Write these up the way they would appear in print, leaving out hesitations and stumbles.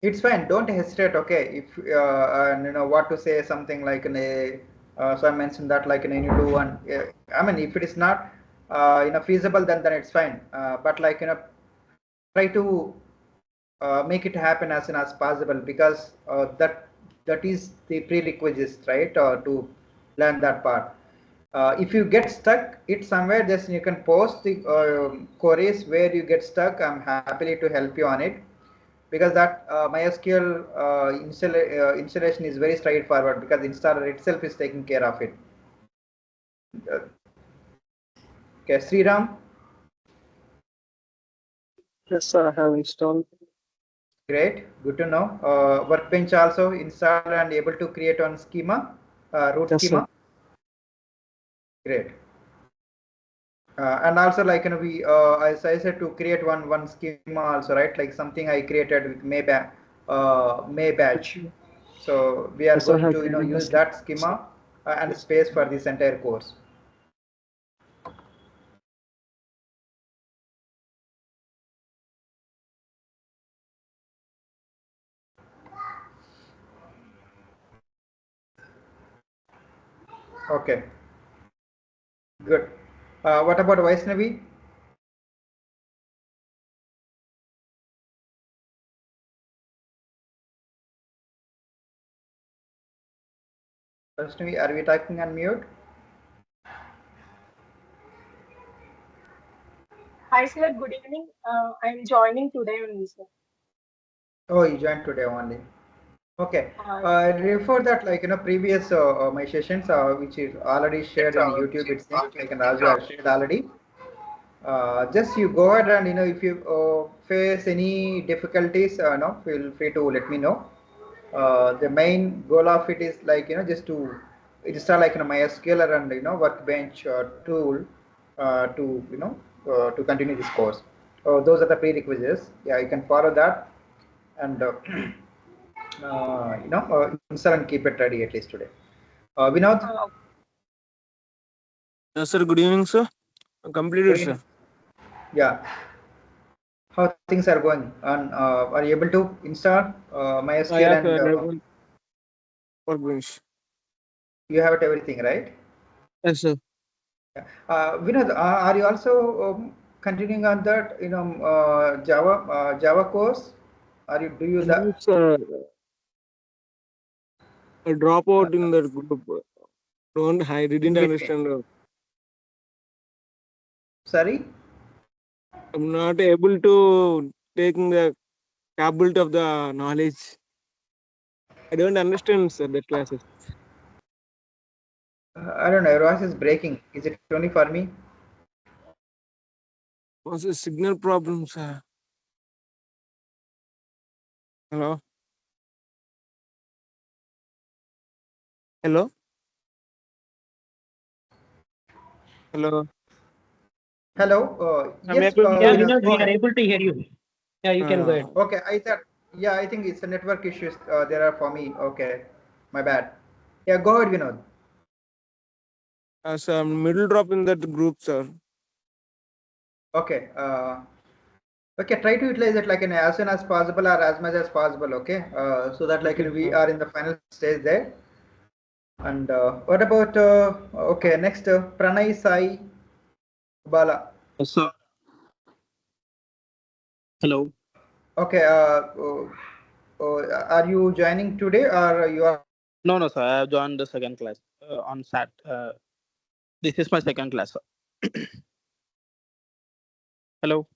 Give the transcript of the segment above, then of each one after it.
It's fine. Don't hesitate. Okay, if and you know what to say, something like in a. So I mentioned that like in a you do one. I mean, if it is not feasible, then it's fine. But like try to make it happen as soon as possible because that is the prerequisites, right? To learn that part. If you get stuck it somewhere, just you can post the queries where you get stuck. I'm happily to help you on it because that MySQL installation is very straightforward because installer itself is taking care of it. Okay, Sriram. Yes, sir, I have installed. Great, good to know. Workbench also installed and able to create on schema, root Yes, sir. schema. Great. And also like we as I said to create one schema also, right? Like something I created with May batch. So we are Yes, I going have to created the use schema. that schema and space for this entire course. Okay, good. What about Vaishnavi? Vaishnavi, are we talking on mute? Hi, sir. Good evening. I'm joining today only, sir. Oh, you joined today only. Okay. Yes. Refer that like previous my sessions which is already shared in YouTube. It seems like and also I shared already. Just you go ahead and if you face any difficulties, no, feel free to let me know. The main goal of it is like just to install like MySQL and Workbench tool to to continue this course. Those are the prerequisites. Yeah, you can follow that and install and keep it ready at least today. Vinod. Uh, Yes, sir. Good evening, sir. Completed, Good sir. evening. Yeah. How things are going? And are you able to install MySQL Yes, and sir. Enable workbench. you have it everything, right? Yes, sir. Yeah. Vinod, are you also continuing on that Java course? Are you do you No, that? sir. I drop Uh, out in that group. I in didn't between? understand. Sorry. I'm not able to taking the capability of the knowledge. I don't understand, sir, the classes. I don't know. Your voice is breaking. Is it only for me? What's the signal problems? Hello? Hello? Hello? Hello. I'm Yes. able Yeah, to. Vinod, Go we are ahead. able to hear you. Yeah, you can go ahead. Okay. I thought. Yeah, I think it's a network issues. There are for me. Okay. My bad. Yeah. Go ahead, Vinod. Some middle drop in that group, sir. Okay. Okay, try to utilize it like in as soon as possible or as much as possible. Okay, so that like Okay, we sir. are in the final stage there. And what about okay, next Pranay Sai Bala. So, hello. Okay, are you joining today or you are? No, no, sir. I have joined the second class on SAT. This is my second class, sir. Hello.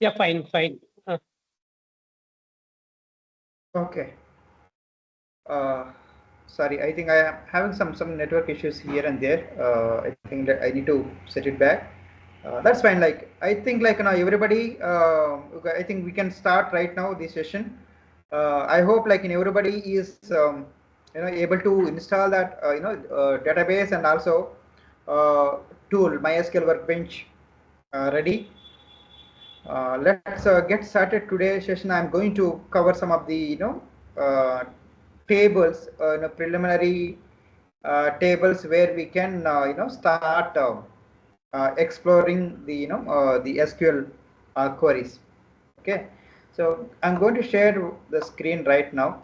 Yeah, fine, fine. Okay. Uh, Sorry, I think I am having some network issues here and there. I think that I need to set it back. That's fine. Like I think like everybody. Okay, I think we can start right now this session. I hope like everybody is able to install that database and also tool MySQL Workbench ready. Let's get started today's session. I'm going to cover some of the uh, tables, preliminary tables where we can start exploring the the SQL queries. Okay, so I'm going to share the screen right now.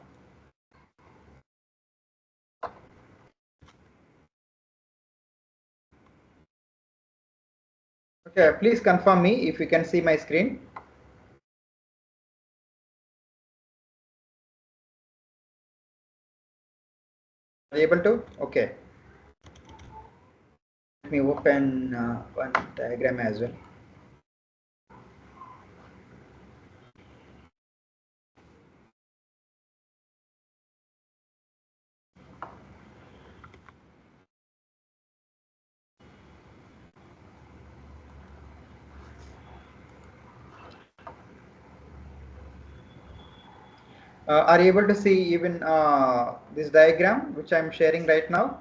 Okay, please confirm me if you can see my screen. Are you able to? Okay. Let me open one diagram as well. Are you able to see even this diagram which I'm sharing right now?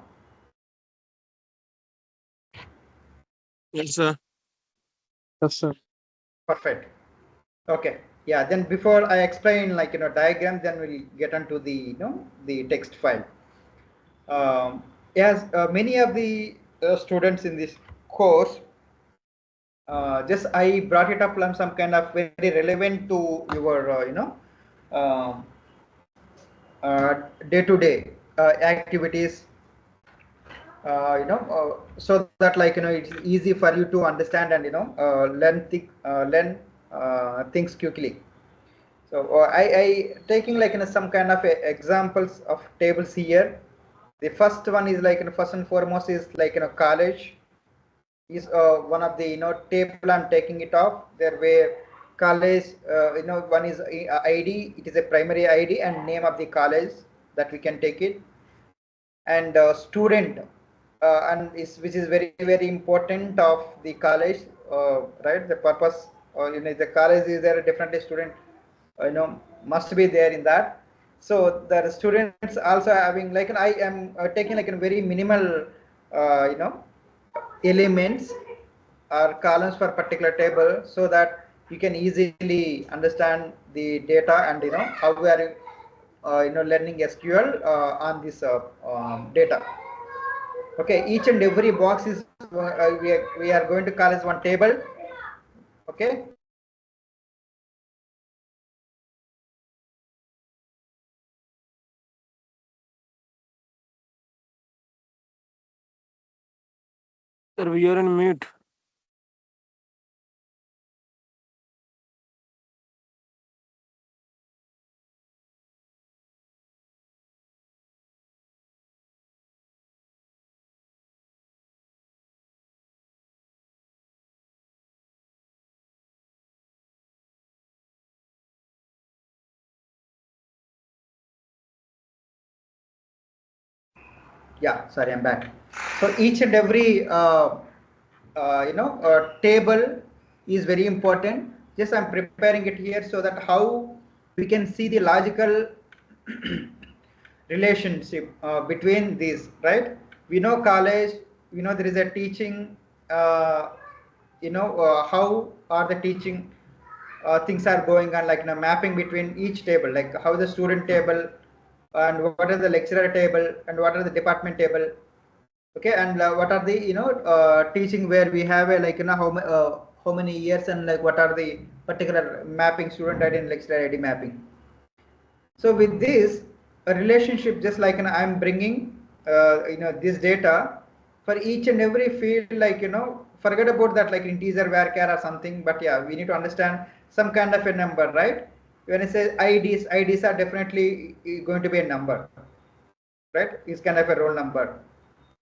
Yes, sir. Yes, sir. Perfect. Okay. Yeah. Then before I explain diagram, then we'll get onto the the text file. Yes, many of the students in this course, just I brought it up on some kind of very relevant to your um, day-to-day activities, so that it's easy for you to understand and learn things quickly. So I taking some kind of examples of tables here. The first one is first and foremost is college is one of the table I'm taking it off there, where college one is ID, it is a primary ID and name of the college that we can take it, and student, and is which is very very important of the college, right? The purpose, the college is there, definitely student must be there in that. So the students also having I am taking a very minimal elements or columns for particular table, so that you can easily understand the data and how we are learning SQL on this data. Okay, each and every box is we are going to call as one table. Okay. Sir, we are on mute. Yeah, sorry, I'm back. So each and every table is very important. Just I'm preparing it here so that how we can see the logical relationship between these, right? We know college, we know there is a teaching, how are the teaching things are going on, mapping between each table, like how the student table and what is the lecturer table and what are the department table. Okay, and what are the teaching, where we have a how many years, and what are the particular mapping, student ID and lecturer ID mapping. So with this a relationship, just I'm bringing this data for each and every field, forget about that integer varchar or something, but yeah, we need to understand some kind of a number, right? When I say IDs are definitely going to be a number, right? It's kind of a roll number.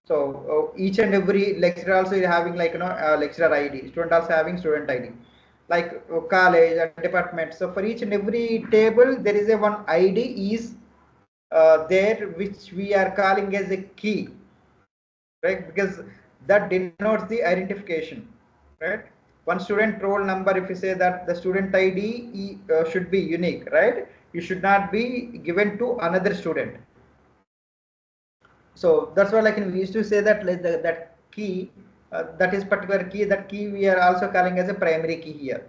So each and every lecturer also is having lecturer ID, student also having student ID, like college or department. So for each and every table there is a one ID is there, which we are calling as a key, right? Because that denotes the identification, right? One student roll number, if you say that the student ID should be unique, right? You should not be given to another student. So that's why we used to say that that key, that is particular key, that key we are also calling as a primary key here.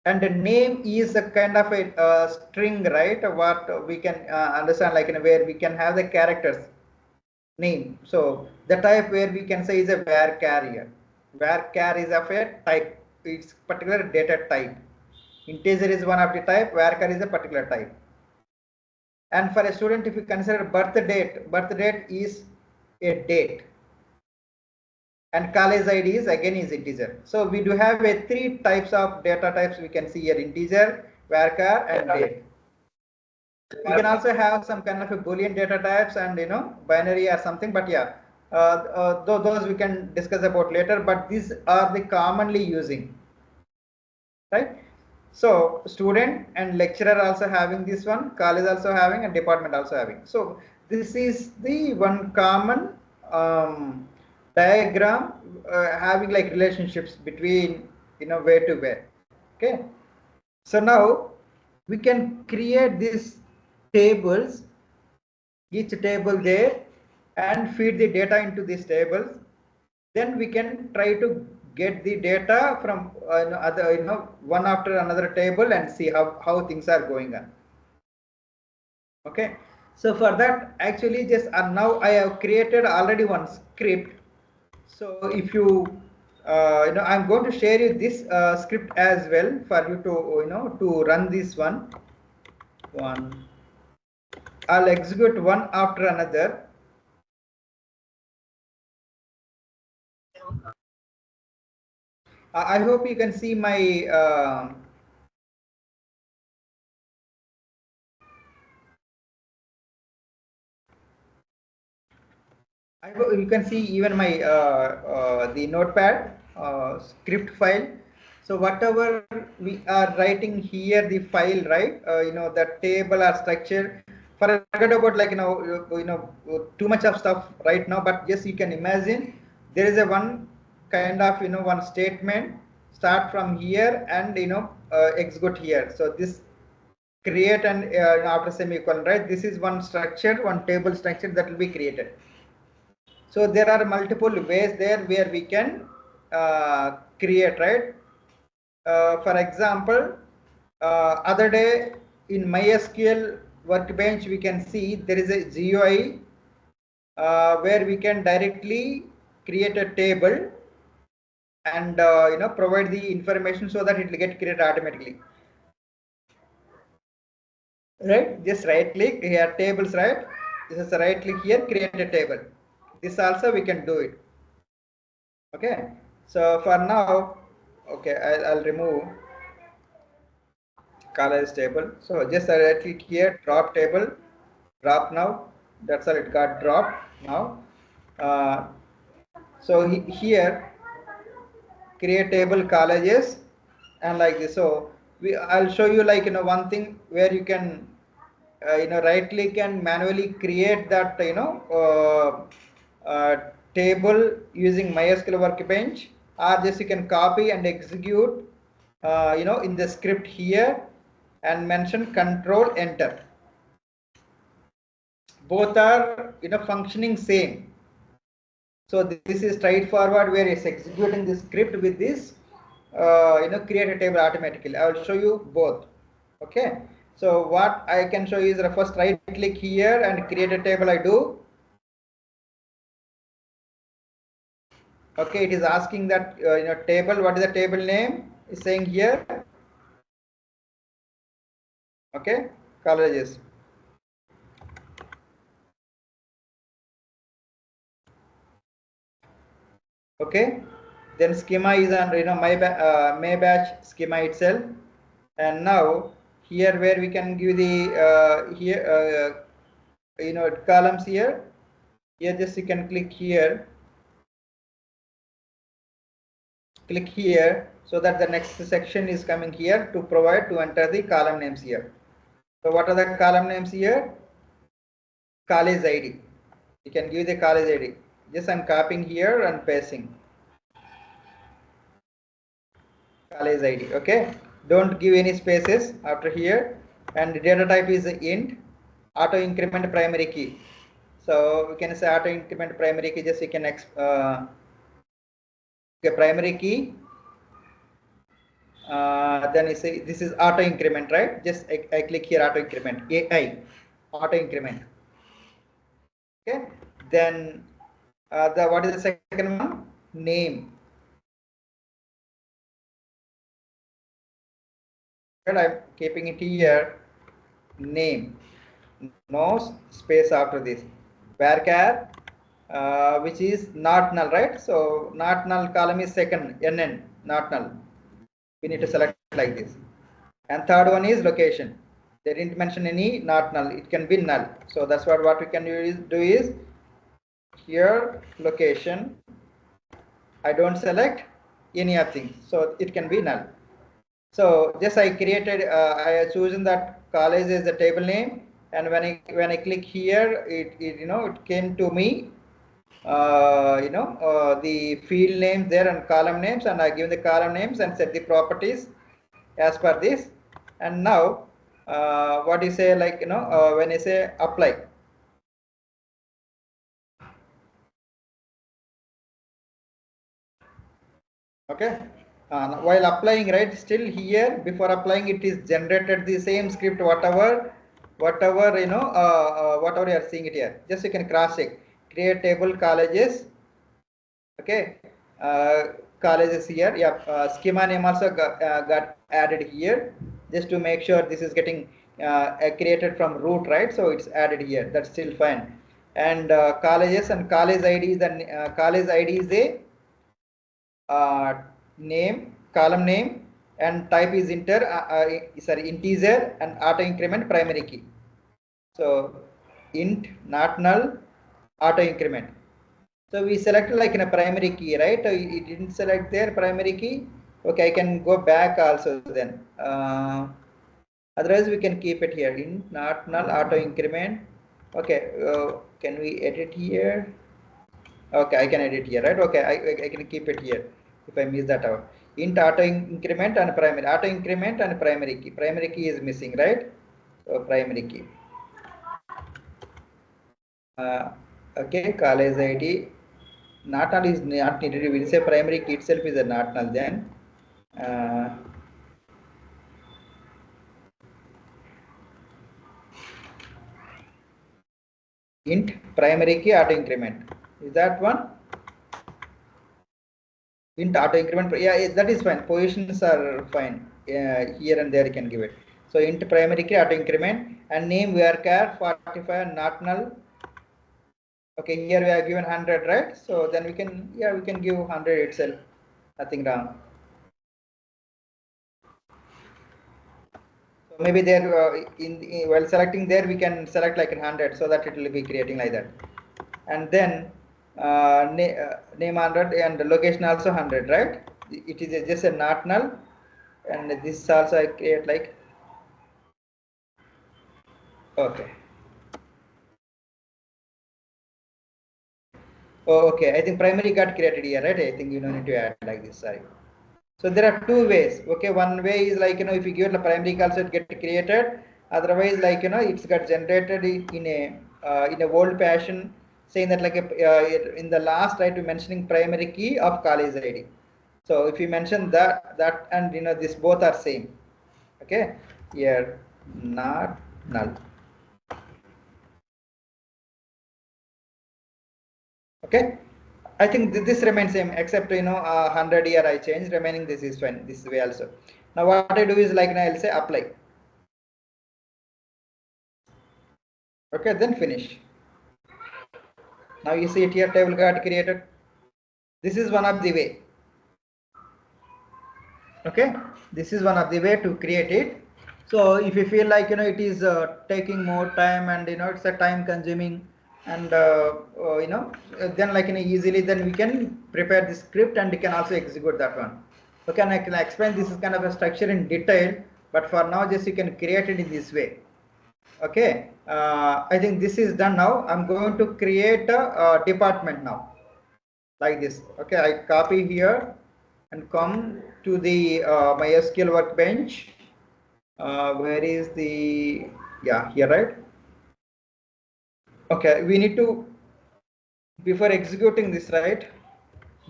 And the name is a kind of a string, right? What we can understand, where we can have the characters. name. So the type where we can say is a varchar here. Varchar is of a type. It's particular data type. Integer is one of the type. Varchar is a particular type. And for a student, if you consider birth date is a date. And college ID is again is integer. So we do have a 3 types of data types we can see here: integer, varchar, and date. We can also have some kind of a Boolean data types and binary or something, but yeah, those we can discuss about later. But these are the commonly using, right? So student and lecturer also having this one, college also having, and department also having. So this is the one common diagram having like relationships between where to where. Okay. So now we can create these tables, each table there, and feed the data into these tables. Then we can try to get the data from other one after another table and see how things are going on. Okay, so for that actually just now I have created already one script. So if you I'm going to share you this script as well for you to to run this one. I'll execute one after another. I hope you can see my I hope you can see even my the notepad script file. So whatever we are writing here, the file, right? The table or structure. Forget about like too much of stuff right now, but just you can imagine there is a one kind of one statement start from here and execute here. So this create and after semicolon, right? This is one structure, one table structure that will be created. So there are multiple ways there where we can create, right? For example, other day in MySQL workbench we can see there is a GUI where we can directly create a table and provide the information so that it will get created automatically. Right? Just right click here, tables, right? This is a right click here, create a table. This also we can do it. Okay, so for now, okay, I'll remove college table. So just right click here, drop table, drop now. That's all, it got dropped now. So here create table colleges and like this. So I'll show you like one thing where you can right click and manually create that table using MySQL workbench, or just you can copy and execute in the script here and mention control enter. Both are functioning same. So this is straightforward where it's executing the script with this create a table automatically. I will show you both. Okay, so what I can show you is the first right click here and create a table I do. Okay, it is asking that table, what is the table name, is saying here. Okay, colleges. Okay, then schema is on my batch schema itself. And now here where we can give the here columns here just you can click here, so that the next section is coming here to provide to enter the column names here. So what are the column names here? College ID. You can give the college ID. Just I'm copying here and pasting college ID. Okay, don't give any spaces after here. And the data type is int, auto increment primary key. So we can say auto increment primary key, just you can primary key. Then you say this is auto increment, right? Just I click here auto increment, AI auto increment. Okay, Then what is the second one? Name. I'm keeping it here. Name. No space after this. Varchar, which is not null, right? So not null column is second, NN, not null. We need to select like this. And third one is location. They didn't mention any not null. It can be null. So that's what we can do is here location. I don't select any of things. So it can be null. So just I created, I have chosen that college as the table name, and when I click here, it came to me, the field names there and column names, and I give the column names and set the properties as per this. And now, what you say, like when I say apply. Okay. While applying, right, still here before applying it is generated the same script, whatever whatever you are seeing it here. Just you can cross check, create table colleges. Okay, colleges here. Yeah, schema name also got added here, just to make sure this is getting created from root, right? So it's added here. That's still fine. And colleges and college ID is the college ID is a name, column name, and type is integer and auto increment primary key. So int, not null, auto increment. So we selected like in a primary key, right? It didn't select their primary key. Okay, I can go back also then. Otherwise we can keep it here. Int, not null, auto increment. Okay, can we edit here? Okay, I can edit here, right? Okay, I can keep it here if I miss that out. Int auto increment and primary. Auto increment and primary key. Primary key is missing, right? So primary key. Okay, college ID. Not null is not needed. We'll say primary key itself is a not null then. Int primary key auto increment. Is that one? Int auto increment, yeah, that is fine. Positions are fine. Here and there you can give it. So int primary key auto increment and name varchar 45 not null. Okay, here we have given 100, right? So then we can give 100 itself. Nothing wrong. So maybe there while selecting there we can select like 100 so that it will be creating like that. And then name 100 and location also 100, right? It is just a not null, and this also I create like, okay. Oh, okay, I think primary got created here, right? I think you don't need to add like this, sorry. So there are two ways. Okay, one way is like if you give the primary key also it get created. Otherwise, like it's got generated in a old fashion, saying that like in the last, right, we mentioning primary key of college ID. So if you mention that and this both are same. Okay, here not null. Okay, I think this remains same except 100 here I changed. Remaining this is fine. This way also. Now what I do is like now I'll say apply. Okay, then finish. Now you see it here, table got created. This is one of the way. Okay, this is one of the way to create it. So if you feel like it is taking more time and it's a time consuming, and then like easily then we can prepare the script and we can also execute that one. Okay, and I can explain this is kind of a structure in detail, but for now just you can create it in this way. Okay, I think this is done now. I'm going to create a department now like this. Okay, I copy here and come to the my SQL workbench. Where is the, yeah, here, right? Okay, we need to, before executing this, right,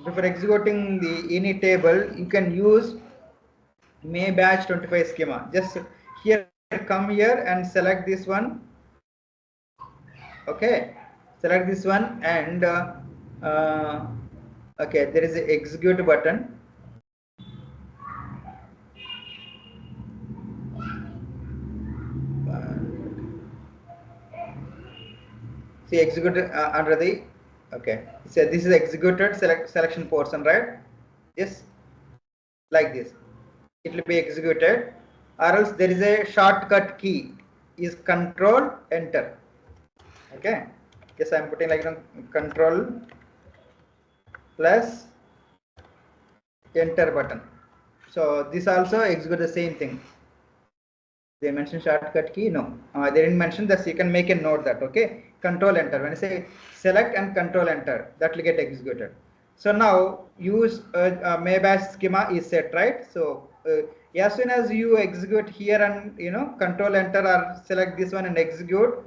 before executing the any table, you can use May batch 25 schema. Just here, come here and select this one. Okay, select this one and okay, there is a execute button. See, executed under the, okay, so this is executed selection portion, right? Yes, like this it will be executed, or else there is a shortcut key is control enter. Okay, yes, I'm putting like control plus enter button. So this also execute the same thing. They mentioned shortcut key, no, they didn't mention that. So you can make a note that, okay, control enter, when I say select and control enter, that will get executed. So now use Maybash schema is set, right? So as soon as you execute here and control enter or select this one and execute,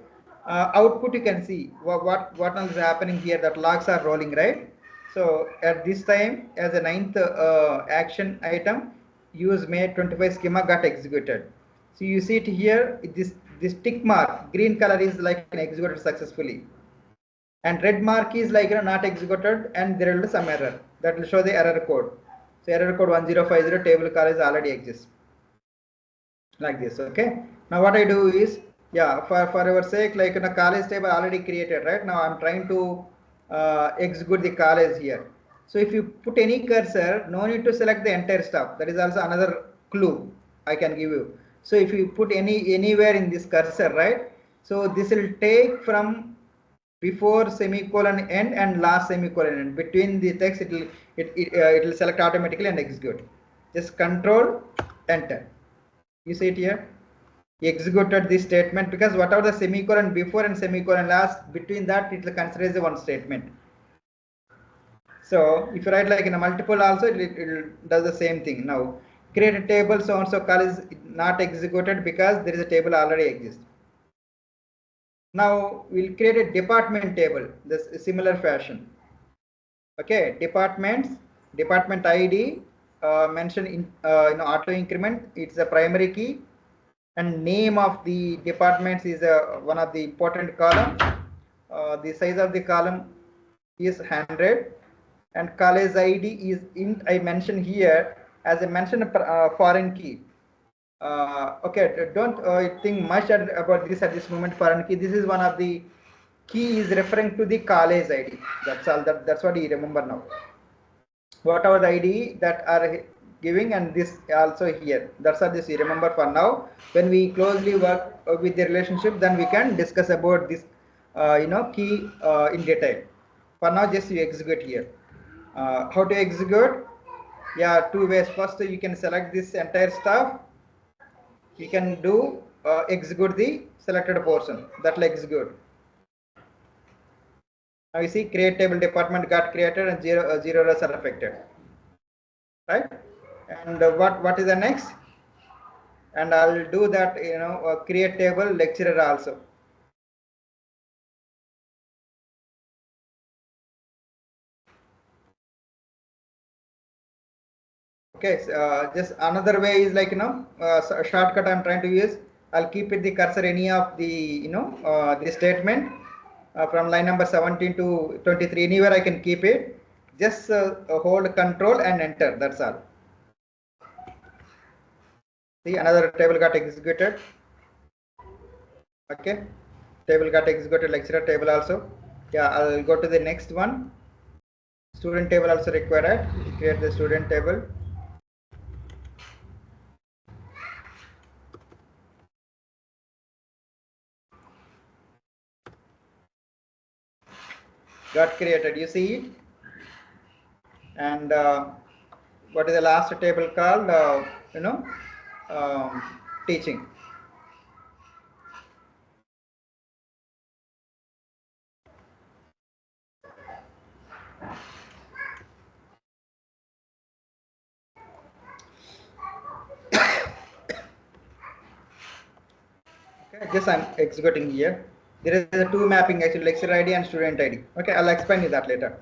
output you can see what else is happening here, that logs are rolling, right? So at this time, as a ninth action item, use May 25 schema got executed. So you see it here, this tick mark, green color is like executed successfully, and red mark is like not executed, and there will be some error that will show the error code. So error code 1050 table college already exists, like this. Okay, now what I do is, yeah, for our sake, like in a college table already created, right? Now I'm trying to execute the college here. So if you put any cursor, no need to select the entire stuff. That is also another clue I can give you. So if you put anywhere in this cursor, right? So this will take from before semicolon end and last semicolon end. Between the text, it will select automatically and execute. Just control enter. You see it here, he executed this statement, because whatever the semicolon before and semicolon last, between that it will consider as a one statement. So if you write like in a multiple also, it does the same thing. Now create a table, so and so call is not executed because there is a table already exists. Now we'll create a department table, this similar fashion. Okay, department ID mentioned in auto increment, it's a primary key, and name of the departments is one of the important column. The size of the column is 100, and college ID is int. I mentioned here as I mentioned foreign key. Okay, don't think much about this at this moment. Foreign key, this is one of the key is referring to the college ID. That's all. That's what you remember now. Whatever the ID that are giving, and this also here, that's all this you remember for now. When we closely work with the relationship, then we can discuss about this key in detail. For now, just you execute here. How to execute? Yeah, two ways. First, you can select this entire stuff. You can do execute the selected portion, that will execute. Now you see create table department got created and zero rows are affected, right? And what is the next? And I'll do that, create table lecturer also. Okay, so, just another way is like so a shortcut I'm trying to use. I'll keep it the cursor any of the the statement from line number 17 to 23, anywhere I can keep it. Just hold control and enter, that's all. See, another table got executed. Okay, table got executed, lecturer table also. Yeah, I'll go to the next one. Student table also required. Create the student table. Got created, you see it. And what is the last table called? Teaching. Okay, just I'm executing here. There is a two mapping actually, lecturer ID and student ID. Okay, I'll explain you that later.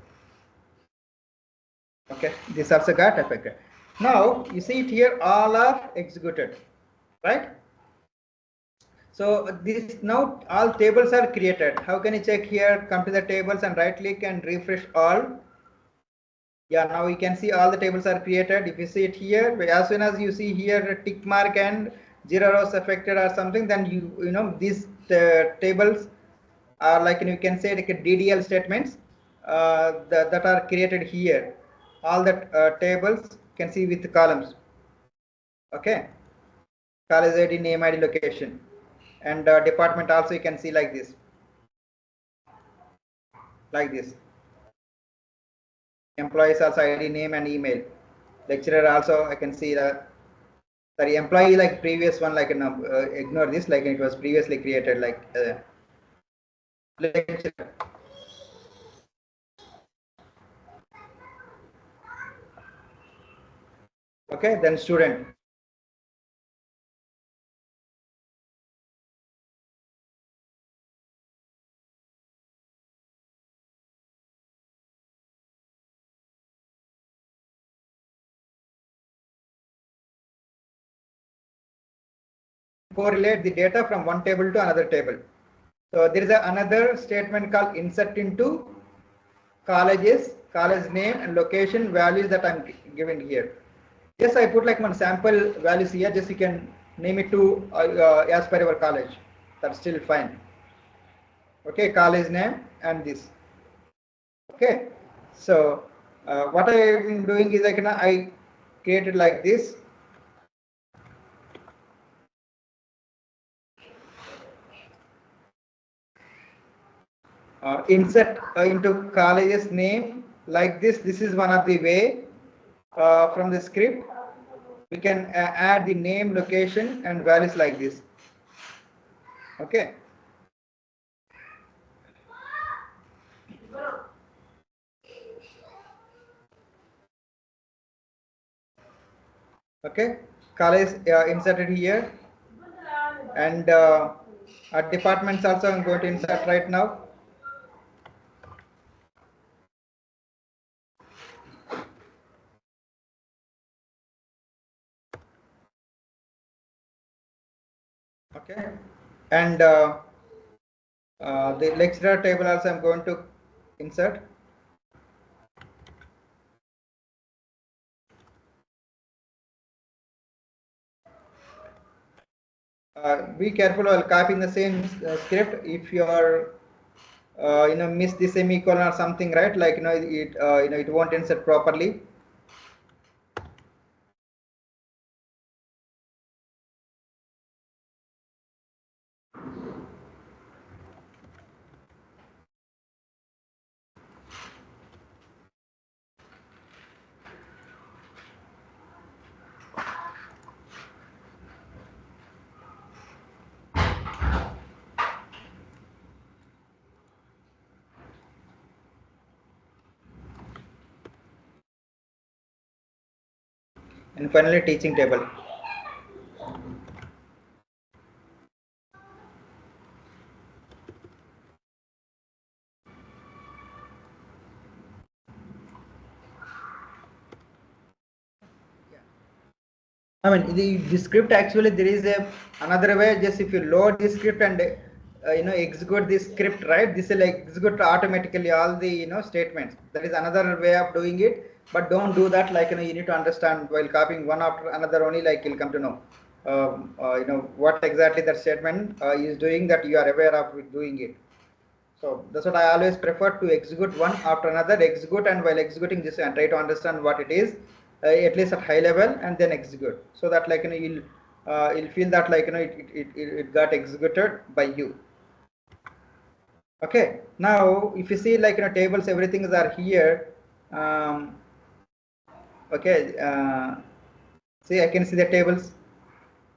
Okay, this also got affected. Now you see it here, all are executed, right? So this now all tables are created. How can you check here? Come to the tables and right click and refresh all. Yeah, now you can see all the tables are created. If you see it here, as soon as you see here a tick mark and 0 rows affected or something, then you know these tables are like, you can say like a DDL statements that are created here. All the tables can see with the columns. Okay, college ID, name, ID, location, and department also you can see like this. Employees also ID, name, and email. Lecturer also I can see the sorry employee like previous one, like ignore this, like it was previously created like lecturer. Okay, then student. Correlate the data from one table to another table. So there is another statement called insert into colleges, college name and location values that I'm giving here. Yes, I put like one sample values here. Just you can name it to as per your college. That's still fine. Okay, college name and this. Okay, so what I am doing is I created like this. Insert into college's name like this. This is one of the way from the script we can add the name, location and values like this. Okay. Okay, college inserted here, and departments also I'm going to insert right now. Okay, and the lecturer table also I'm going to insert. Be careful while copying the same script. If you are miss the semicolon or something, right? Like it won't insert properly. And finally, teaching table. I mean, the script actually there is another way. Just if you load the script and execute this script, right? This will execute automatically all the statements. That is another way of doing it. But don't do that. Like you need to understand while copying one after another only. Like you'll come to know, what exactly that statement is doing. That you are aware of with doing it. So that's what I always prefer, to execute one after another, execute, and while executing this and try to understand what it is, at least at high level, and then execute, so that you'll feel that it got executed by you. Okay, now if you see tables, everything is are here. Okay, see I can see the tables,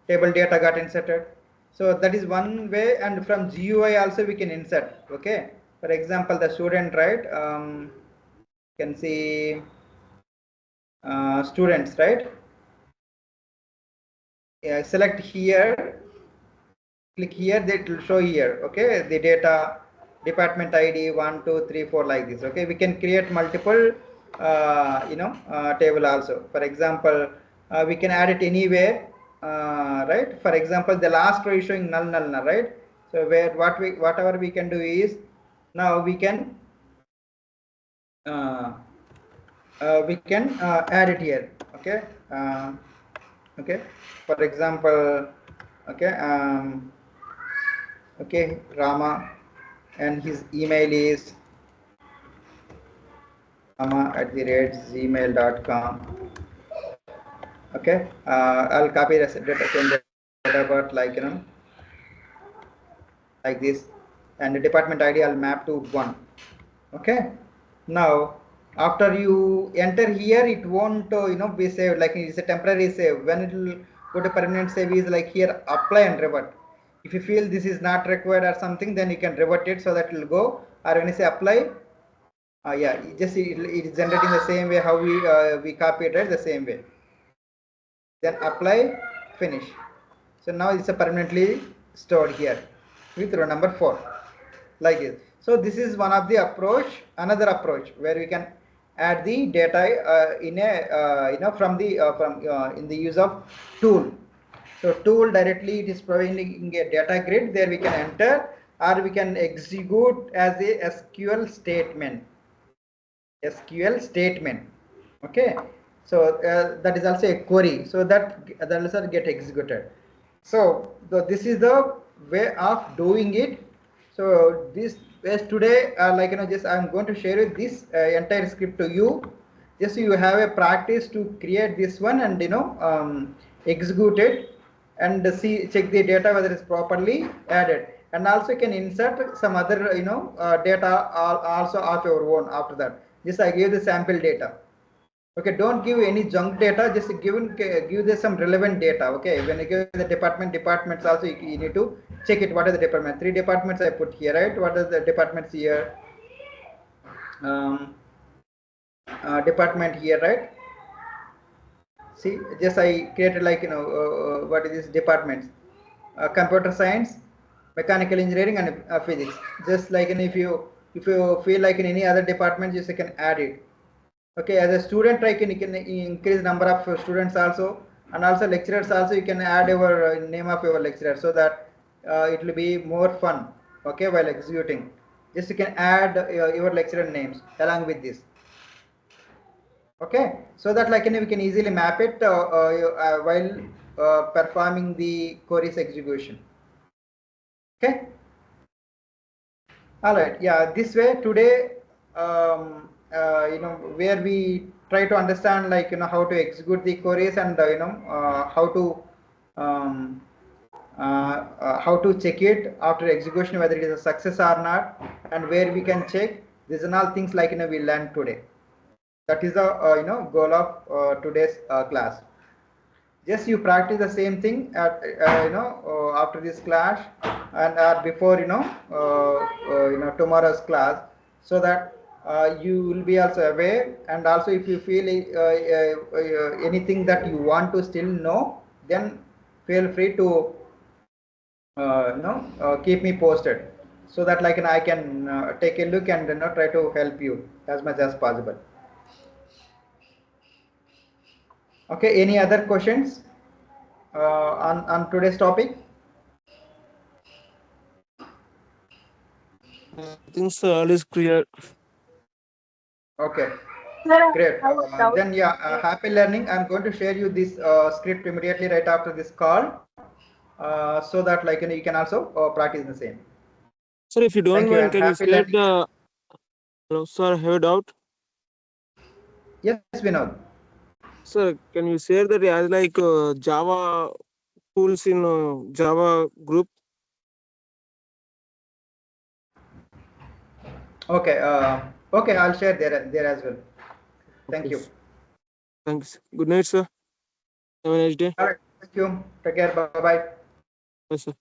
table data got inserted. So that is one way, and from GUI also we can insert. Okay, for example, the student, right? You can see students, right? Select here, click here, that will show here. Okay, the data, department ID 1 2 3 4 like this. Okay, we can create multiple table also. For example, we can add it anywhere. right? For example, the last row is showing null, null, null, right? So where whatever we can do is now we can add it here. Okay. Okay. For example, okay. Okay, Rama, and his email is rama@gmail.com. Okay, I'll copy the data about like like this, and the department ID I'll map to 1. Okay, now after you enter here, it won't be saved, like it's a temporary save. When it will go to permanent save is like here, apply and revert. If you feel this is not required or something, then you can revert it so that it will go. Or when you say apply, yeah, it is generating the same way how we copy it, right? The same way. Then apply, finish. So now it's a permanently stored here with row number 4, like this. So this is one of the approach. Another approach where we can add the data in a from the in the use of tool. So tool directly it is providing a data grid. There we can enter, or we can execute as a SQL statement. SQL statement. Okay, so that is also a query, so that also get executed. So this is the way of doing it. So this is today, like just I'm going to share this entire script to you. Just you have a practice to create this one and execute it and see, check the data whether it's properly added, and also you can insert some other data also of your own. After that, just I gave the sample data. Okay, don't give any junk data, just give this some relevant data. Okay, when you give the departments also you need to check it. What are the department? 3 departments I put here, right? What are the departments here? Department here, right? See, just I created like what is this departments? Computer science, mechanical engineering, and physics. Just like if you feel like in any other department, just you can add it. Okay, as a student, you can increase number of students also, and also lecturers also. You can add your name of your lecturer so that it will be more fun. Okay, while executing, just you can add your lecturer names along with this. Okay, so that like we can easily map it while performing the queries execution. Okay, all right, yeah, this way today where we try to understand like how to execute the queries, and how to check it after execution whether it is a success or not, and where we can check. These are all things like we learned today. That is the goal of today's class. Just you practice the same thing at after this class, and before tomorrow's class, so that you will be also aware. And also if you feel anything that you want to still know, then feel free to keep me posted, so that like I can take a look and try to help you as much as possible. Okay, any other questions on today's topic? I think so, all is clear. Okay, Sir, great. I have a doubt. Then yeah, happy learning. I'm going to share you this script immediately right after this call, so that like you can also practice the same. Sir, if you don't Thank you, mind, and can you happy share learning. the... Hello, sir, I have a doubt. Yes, Vinod. Sir, can you share that as like Java tools in Java group? Okay, okay, I'll share there as well. Thank Okay. you. Thanks. Good night, sir. Have a nice day. All right, thank you. Take care. Bye bye. Bye, sir.